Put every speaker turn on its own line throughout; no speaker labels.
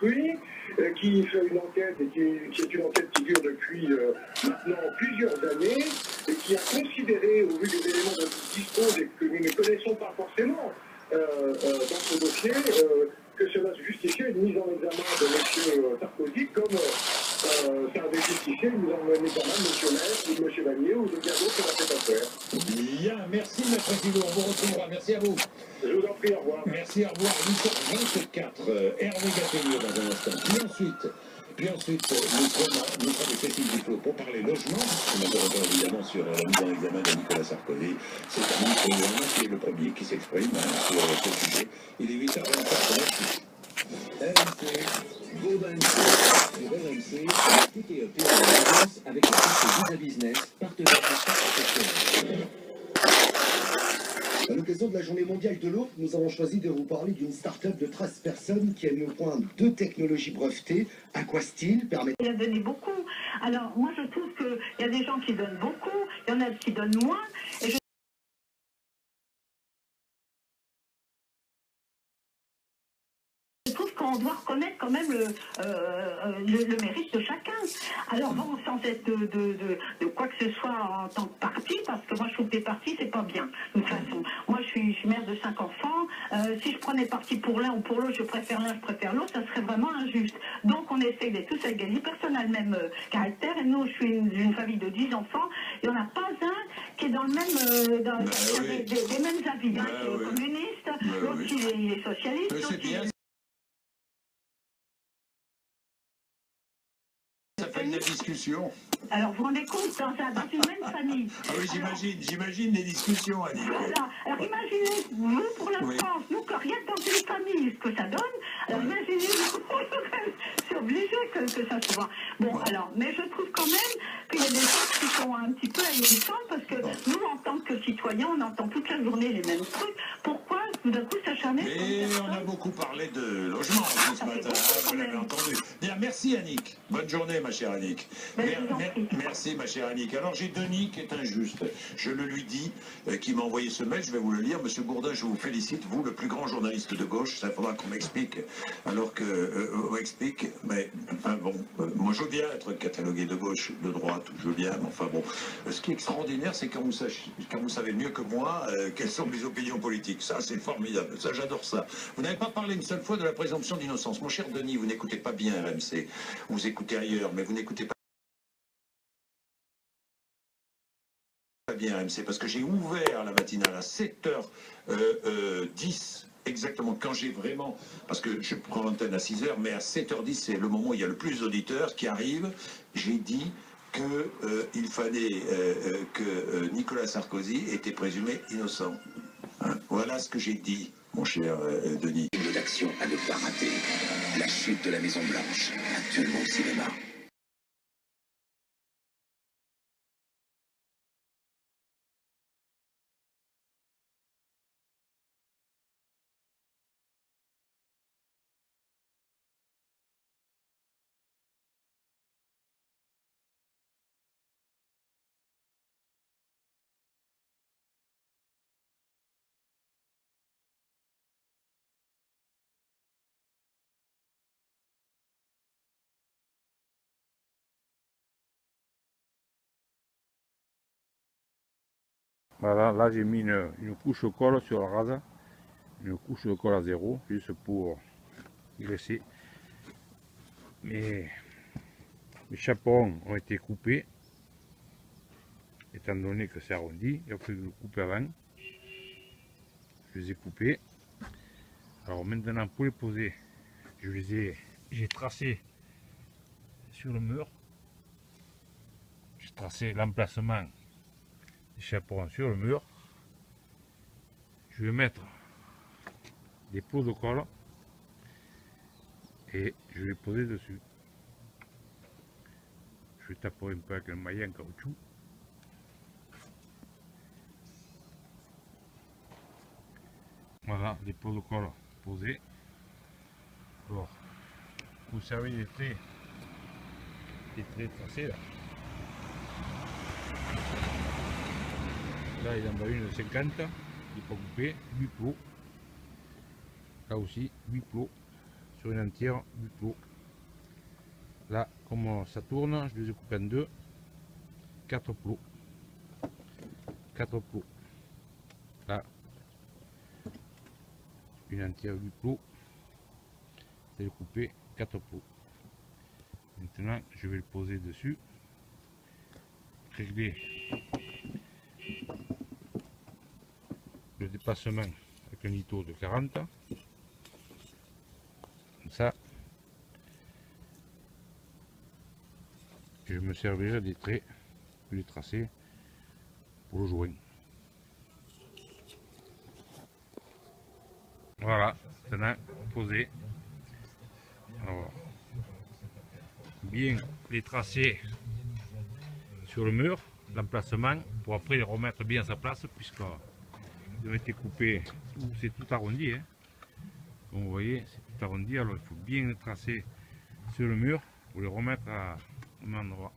construit, qui fait une enquête, et qui est une enquête qui dure depuis maintenant plusieurs années, et qui a considéré, au vu des éléments dont il dispose et que nous ne connaissons pas forcément dans ce dossier, que cela justifiait une mise en examen de M. Sarkozy comme ça avait justifié une mise en examen de M. Metz ou de M. Vanier ou de bien d'autres qui ont fait affaire.
Bien, merci M. Président, on vous retrouvera, merci à vous.
Je vous en prie, au revoir.
Merci, au revoir. 8h24, Hervé Gatelier dans un instant. Puis ensuite, nous sommes avec Cécile Duflot pour parler logement. On interrogeons évidemment sur la mise en examen de Nicolas Sarkozy. C'est un ministre qui est le premier qui s'exprime sur ce sujet. Il est 8h24. RMC, Gold MC, sur RMC, tout est opéré en alliance avec le groupe Visa Business, partenaire professionnel.
À l'occasion de la journée mondiale de l'eau, nous avons choisi de vous parler d'une start-up de 13 personnes qui a mis au point 2 technologies brevetées. Aquastyle permet...
Il a donné beaucoup. Alors, moi, je trouve qu'il y a des gens qui donnent beaucoup, il y en a qui donnent moins. Et je trouve qu'on doit reconnaître quand même le mérite de chacun. Alors bon, sans être de quoi que ce soit en tant que parti, parce que moi je trouve que les partis c'est pas bien, de toute façon. Moi je suis mère de 5 enfants, si je prenais parti pour l'un ou pour l'autre, je préfère l'un, je préfère l'autre, ça serait vraiment injuste. Donc on essaie d'être tous égalisés, personne n'a le même caractère, et nous je suis une famille de 10 enfants, il n'y en a pas un qui est dans le même, des mêmes avis, hein, qui est communiste, l'autre il est socialiste, l'autre il est...
Ça fait une discussion.
Alors, vous vous rendez compte, dans une même famille.
Ah oui, j'imagine les discussions, Annie.
Voilà. Alors, imaginez, vous, pour la France, nous, que rien que dans une famille, ce que ça donne, alors imaginez, c'est obligé que ça se voit. Bon, alors, mais je trouve quand même qu'il y a des choses qui sont un petit peu ahurissantes, parce que nous, en tant que citoyens, on entend toute la journée les mêmes trucs. Pourquoi, tout d'un coup, s'acharner?
Et on a beaucoup parlé de logement ce matin, vous l'avez entendu. Bien, merci Annick. Bonne journée, ma chère Annick. Merci, ma chère Annick. Alors, j'ai Denis qui est injuste. Je le lui dis, qui m'a envoyé ce mail, je vais vous le lire. Monsieur Bourdin, je vous félicite, vous, le plus grand journaliste de gauche. Ça faudra qu'on m'explique. Alors que, on m'explique, mais, enfin bon, moi je veux bien être catalogué de gauche, de droite, je veux bien, mais enfin bon. Ce qui est extraordinaire, c'est quand vous savez mieux que moi quelles sont mes opinions politiques. Ça, c'est formidable. Ça, j'adore ça. Vous n'avez pas parlé une seule fois de la présomption d'innocence. Mon cher Denis, vous n'écoutez pas bien RMC. Vous écoutez ailleurs, mais vous n'écoutez pas bien RMC, parce que j'ai ouvert la matinale à 7h10, exactement, quand j'ai vraiment, parce que je prends l'antenne à 6h, mais à 7h10, c'est le moment où il y a le plus d'auditeurs qui arrivent, j'ai dit qu'il fallait que Nicolas Sarkozy était présumé innocent. Hein, voilà ce que j'ai dit, mon cher Denis.
Une d'action à ne pas rater. La chute de la Maison Blanche, actuellement au cinéma.
Voilà, là j'ai mis une couche de colle sur la rase, une couche de colle à 0, juste pour graisser. Mais mes chaperons ont été coupés, étant donné que c'est arrondi, il a fallu le couper avant. Je les ai coupés. Alors maintenant pour les poser, j'ai tracé sur le mur, j'ai tracé l'emplacement des chaperons sur le mur. Je vais mettre des pots de colle et je vais les poser dessus. Je vais taper un peu avec un maillet en caoutchouc. Voilà, les pots de colle posés. Alors, vous savez les traits tracés là. Là il en va une de 50, il n'est pas coupé, 8 plots. Là aussi 8 plots sur une entière du clos. Là, comme ça tourne, je les ai coupés en deux. 4 plots. 4 plots. Là, une entière du plot. C'est coupé 4 plots. Maintenant, je vais le poser dessus. Régler le dépassement avec un litho de 40. Comme ça, je me servirai des traits, les tracer pour le joint. Voilà, maintenant posé. Alors, bien les tracer sur le mur, l'emplacement, pour après les remettre bien à sa place, puisqu'ils ont été coupés, c'est tout arrondi. Hein. Comme vous voyez, c'est tout arrondi, alors il faut bien les tracer sur le mur pour les remettre à un endroit.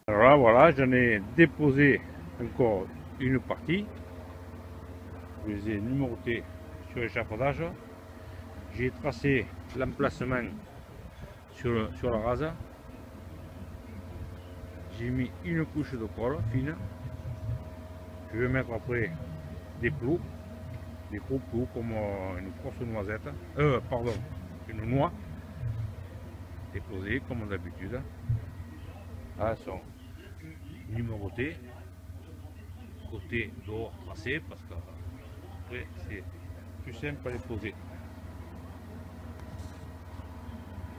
Alors là, voilà, j'en ai déposé encore une partie. Je les ai numérotés sur l'échafaudage. J'ai tracé l'emplacement sur la rase. J'ai mis une couche de colle fine. Je vais mettre après des plots, des gros plots comme une grosse noisette, pardon, une noix, déposée comme d'habitude. Là, elles sont numérotées, côté dehors tracé, parce que après c'est plus simple à les poser.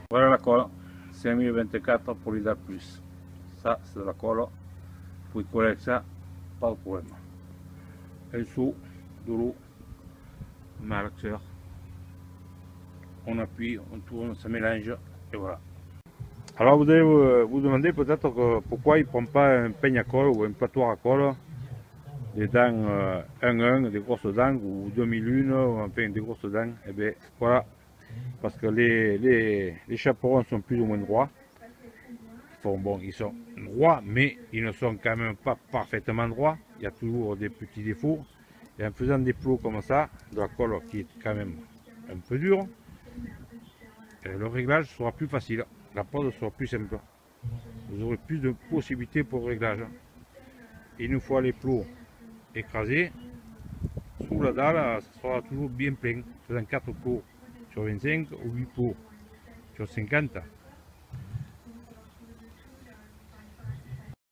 Voilà la colle, 5024 pour l'IDA+. Ça, c'est de la colle, vous pouvez coller avec ça, pas de problème. Un dessous, de l'eau, on met à l'axeur, on appuie, on tourne, ça mélange, et voilà. Alors vous allez vous demander peut-être pourquoi il ne prend pas un peigne à colle ou un platouar à colle, des dents 1-1, des grosses dents, ou 2001, ou enfin des grosses dents. Et bien voilà, parce que les chaperons sont plus ou moins droits. Bon, ils sont droits, mais ils ne sont quand même pas parfaitement droits. Il y a toujours des petits défauts. Et en faisant des plots comme ça, de la colle qui est quand même un peu dure, le réglage sera plus facile. La pose sera plus simple. Vous aurez plus de possibilités pour le réglage. Et une fois les plots écrasés, sous la dalle, ça sera toujours bien plein. Faisant 4 plots sur 25 ou 8 plots sur 50.